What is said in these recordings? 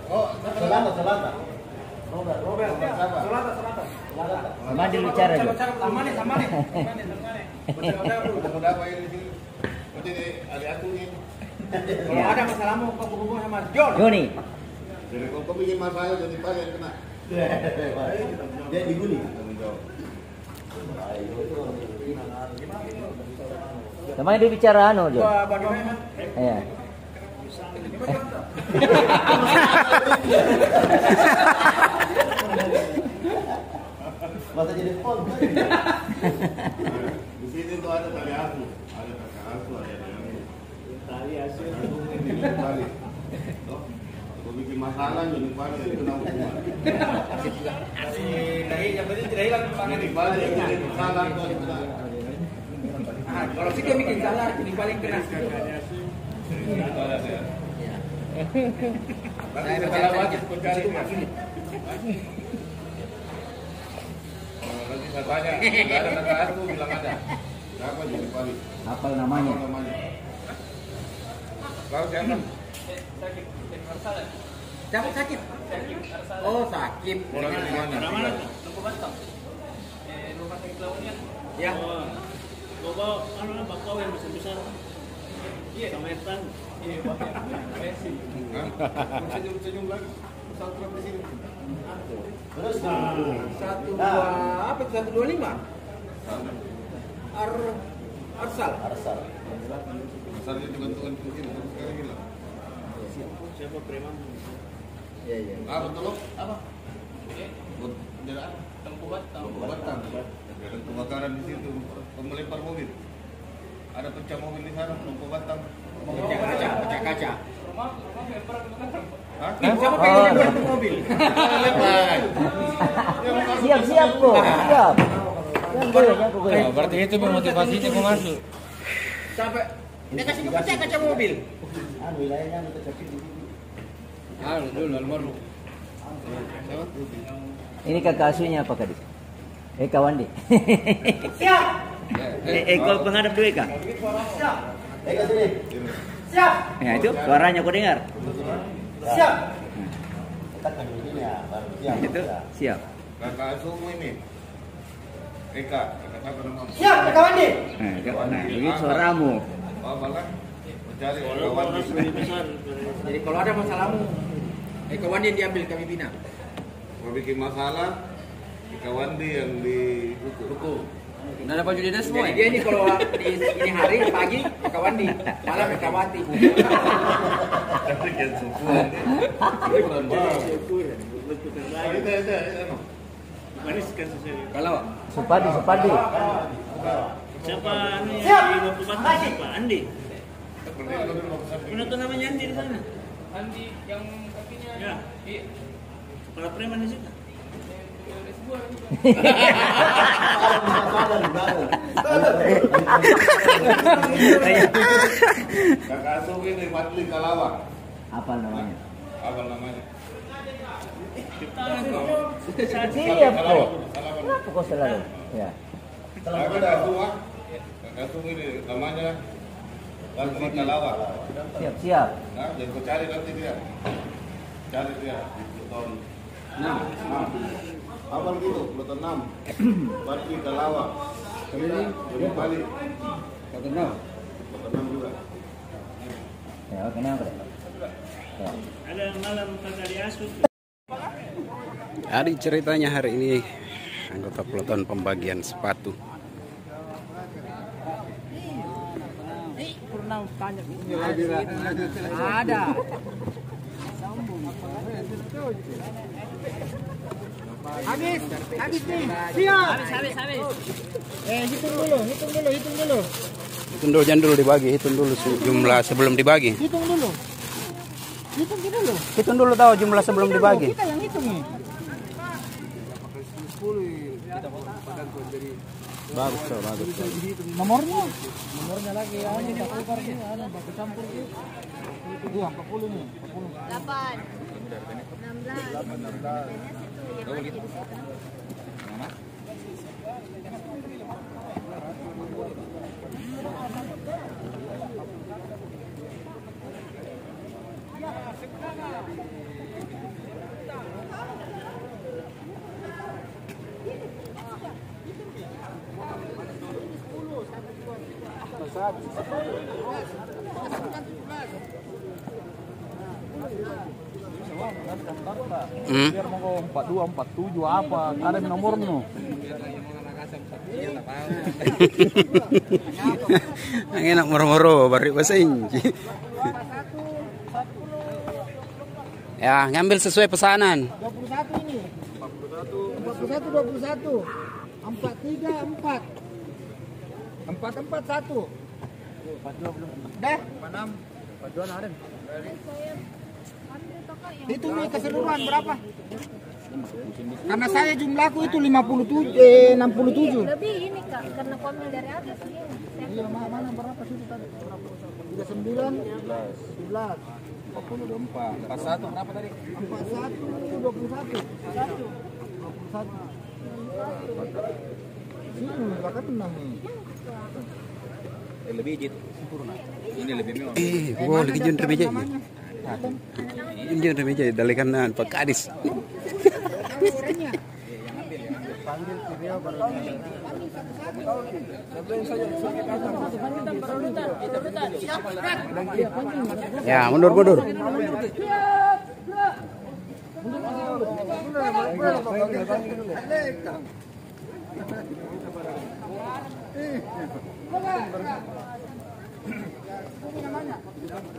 Oh, Selatan. Robert. Selatan. Sama dia bicara juga. Sama nih. Udah apa ini sini? Nanti adik aku nih. Kalau ada masalahmu kau berhubung sama Joni. Jadi kalau kau bikin masalah jadi paling yang kena. Dia diguni. Sama dia bicara anu, Jo. Iya. Masa jadi phone. Di sini tuh ada tali asu, ada kakak asu, ada yang tali asu. Tali. Kalau bikin masalah jadi paling kena hukuman. Yang penting tidak hilang pakai di balik jadi masalah tuh. Kalau sih dia bikin salah jadi paling kena. Saya salah wajib pencari itu masih. Nanti saya tanya, nggak ada kakak aku bilang ada. Siapa jadi paling? Hafal namanya. Kau siapa? Siapa sakit? Oh sakit. Orangnya di mana? Lampu Batam. Rumah sakit lawannya. Ya. Coba bakau yang besar-besar. Iya, sama Etan. Iya, Messi. Senyum lagi. Satu di sini. Terus 125. Arsal. Misalnya dibantukan mungkin sekarang bilang. Siapa preman? Iya. Ah, betul loh. Apa? Jalan Lampu Batam. Batam. Ada kebakaran di situ, melempar mobil. Ada pecah mobil di sana, lampu Batam. Pecah kaca. Rumah lempar ke mana? Hah? Siapa pengen lempar ke mobil? Siap kok. Siap. Oh, berarti itu memotivasinya kok masuk. Sampai dia kasih pecah kaca mobil. Wilayahnya kita cek di sini. Dulu almarhum. Ini kakak asuhnya apa Kadis? Kawan dia. Siap. Kau penghadap dulu Eka. Siap. Sini. Siap. Ya itu suaranya kau dengar. Siap. Kita kan begini ya, baru siap. Itu siap. Kakak asuhmu ini. Eka, kakak nama. Siap, kawan dia. Nah, ini suaramu. Oh, malah mencari kawan Orang di lebih besar. Jadi kalau ada masalahmu, kawan dia diambil kami bina. Mau bikin masalah, kawan dia yang dihukum. Nggak ada baju dinas semua. Jadi dia ini kalau di ini hari pagi kawan di malam Kawati. Tapi kan sukuan. Ini bukan bang. Itu. Dibariskan sesuai. Kalau Supadi. Siapa nih Siap. di Lampu Batam? Siapa? Andi. Mana tuh namanya Andi di sana? Andi yang kakinya. Ya. Iya. Kepala preman di situ. Kakak asuh ini Matli Kalawang. Apa namanya? Apa namanya? Siap kok. Kenapa kau selalu? Ya. Kakak asuh. Kakak asuh ini namanya Matli Kalawang. Siap. Nah, jangan kau cari nanti dia. Cari dia di tahun 6. Apa gitu? Pluton 6. Matli Kalawang. Ini balik. Pluton 6 juga. Ya, kenapa? Ya. Ada malam kata diasuh. Jadi ceritanya hari ini anggota peloton pembagian sepatu. Ada. Habis nih. Siap. Habis. Hitung dulu. Jangan dulu dibagi, hitung dulu jumlah sebelum dibagi. Hitung dulu. Hitung dulu tahu jumlah sebelum dibagi. Kita yang hitung nih. Bagus. Nomornya lagi ini tak tukar nih, baku campur nih. Itu 40 nih, 40. 8 16 Ya, Biar mau 42, 47 apa? Ada nomornya. Ang enak moro-moro bari basing. Ya, ngambil sesuai pesanan. 21 ini. 41, 21. 43, 4. 441. 42 belum. Dah. 46. 42 ada. Itu nih keseluruhan berapa? Karena saya jumlahku itu 67. Lebih ini Kak, karena komil dari atas ini. Iya, mana berapa sih tadi? 39, 11, 44, 41 berapa tadi? 41, 21. 21. Sini bahkan benar nih. Lebih jit sempurna. Ini lebih mewah. Boleh kijun remeja. Kijun remeja dalekan Pak Kadis. Ya, mundur.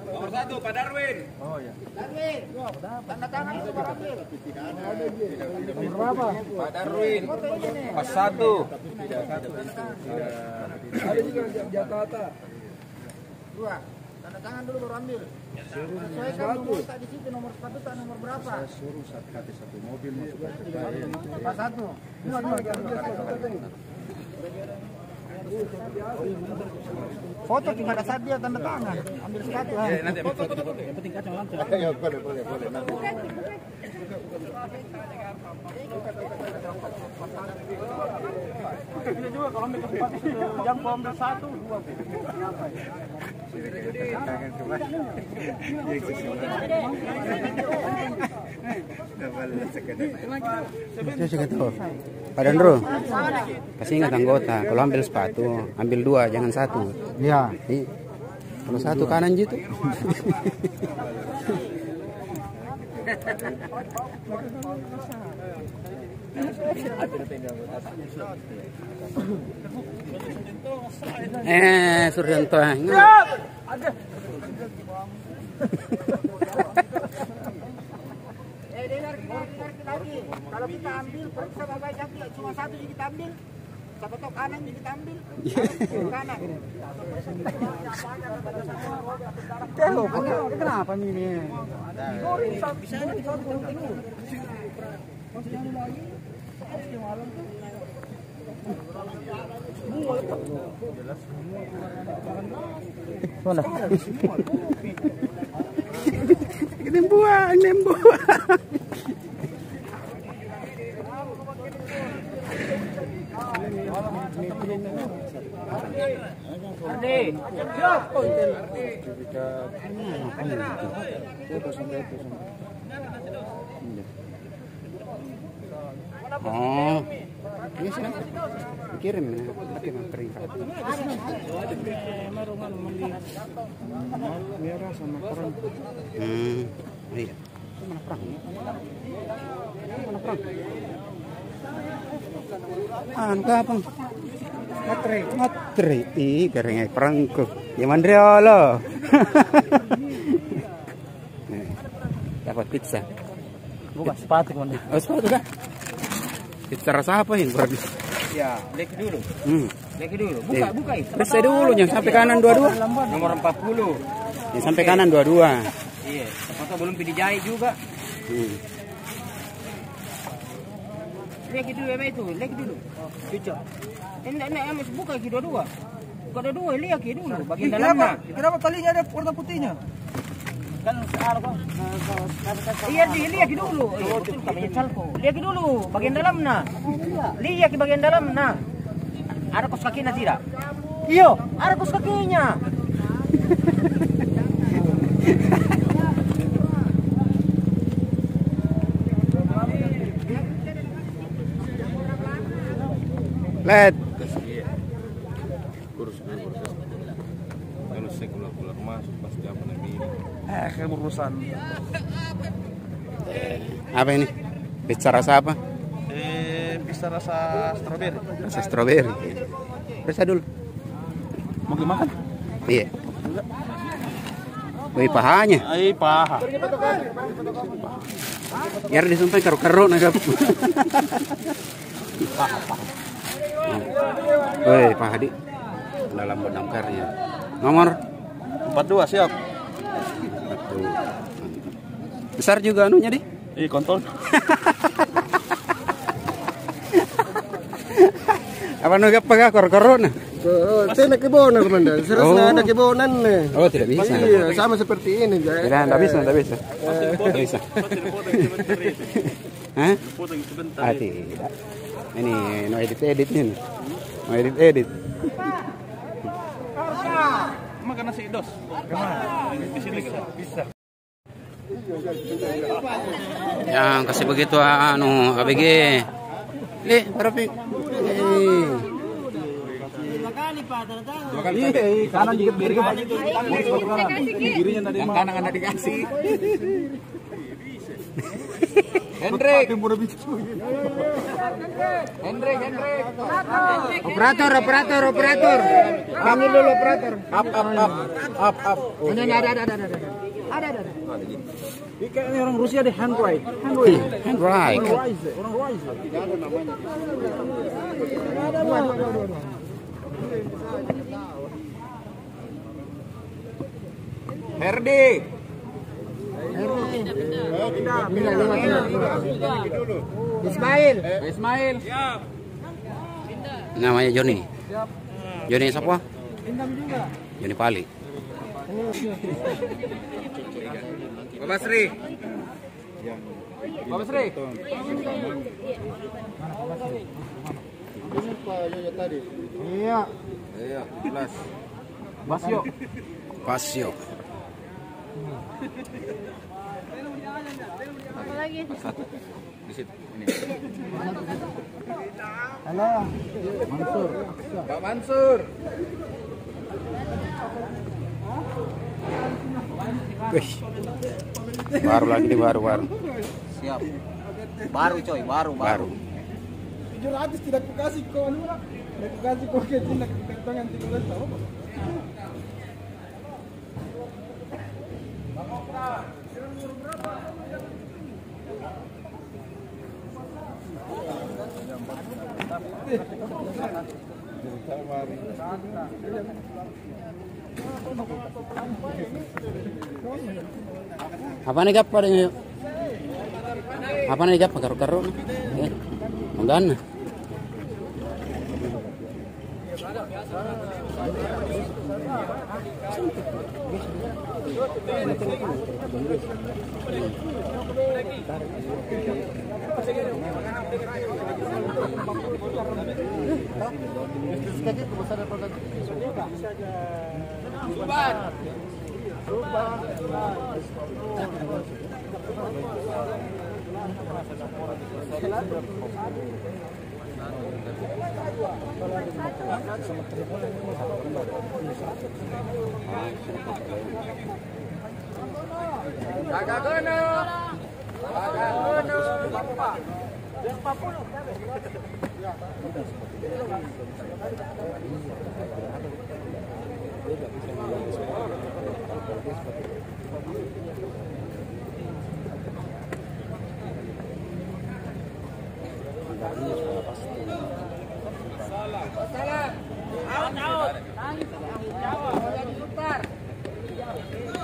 Nomor 1 Pak Darwin. Oh ya. Darwin. Tanda tangan itu ambil. Nomor berapa? Pak Darwin. Pas 1. Ada juga Jakarta. 2. Tanda tangan dulu baru ambil. Sesuaikan nomor tak di situ nomor sepatu tak nomor berapa? Saya suruh satu mobil masuk pas 1. Foto cuma pada saat dia tanda tangan. Ambil sepatu. Nanti foto. Yang penting kacang langsung. Ya, boleh. Bisa juga kalau ambil tempat itu jangkau ambil 1, 2. Pak Dandro, kasih ingat anggota, kalau ambil sepatu, ambil 2, jangan 1. Ya. Kalau 1 kanan gitu. Suryanto. Kalau kita ambil, periksa baik-baik, cuma 1 jadi kita ambil. Siapa tahu kanan jadi kita ambil. Kanan. Kenapa ini? Mana? Ini buah. Oh, ini sih kirim pakai peringkat. Merah sama perang. Iya. Mana perang? Apa? Matre. Gareng perangku. Ya mandriolo. Dapat pizza. Bukan sepatu kan. Oh, sepatu dah. Pizza rasa apa ini, Bro? Ya, lek dulu. Lek dulu. Buka. Periksa dulu yang sampai kanan 22. Nomor 40. Yang sampai kanan 22. Iya, foto belum dijahit juga. Lek dulu apa itu? Lek dulu. Cucuk. Enak masih buka lagi dua-dua. Buka dua-dua, lihat dulu bagian dalamnya. Kenapa talinya ada warna putihnya? Kan iya lihat dulu. Lihat dulu bagian dalamnya. Lihat bagian dalamnya. Ada kos kakinya tidak? Iya, ada kos kakinya. Let. Keburusan. Apa ini? Pizza rasa apa? Bisa rasa stroberi. Rasa stroberi. Periksa dulu. Mau dimakan? Iya. Wih, pahanya. Ai, paha. Biar disumpah karo-karo nagap. Wih, paha di dalam damkarnya. Nomor 42 siap. besar juga anunya di. Kontol. Apa nugap pakai kor-korona? Saya kebonan komandan, serasnya ada kebonan nih. Oh, tidak bisa. Iya, sama seperti ini. Tidak bisa. Tidak bisa. Hah? Ah, tidak. Ini no edit ini. No edit. Makan nasi dos. Di sini bisa. Yang kasih begitu anu ABG. Perfect. Dua kali kanan dikit kiri. Kirinya tadi yang kanan ada dikasih. Hendrik. Operator. Panggil dulu operator. Up. Ini ada. Ini kayaknya orang Rusia deh, hand right. Right. Orang Rusia. Herdi. Ismail. Namanya Joni. Joni siapa? Joni Pali. Bapak Sri. Ini Pak Yoyo tadi. Iya. Jelas. Pasio. Apa lagi? Di situ. Ini. Halo. Pak Mansur. Wih. Baru lagi nih baru. Siap. Baru coy, baru. 700 tidak kukasih kau anu lah. Tidak kukasih kau ke tindak tangan 13 tahun. Apa nih gap padanya? Apa nih gap karo-karo? Enggak.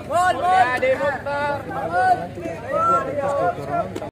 Bol.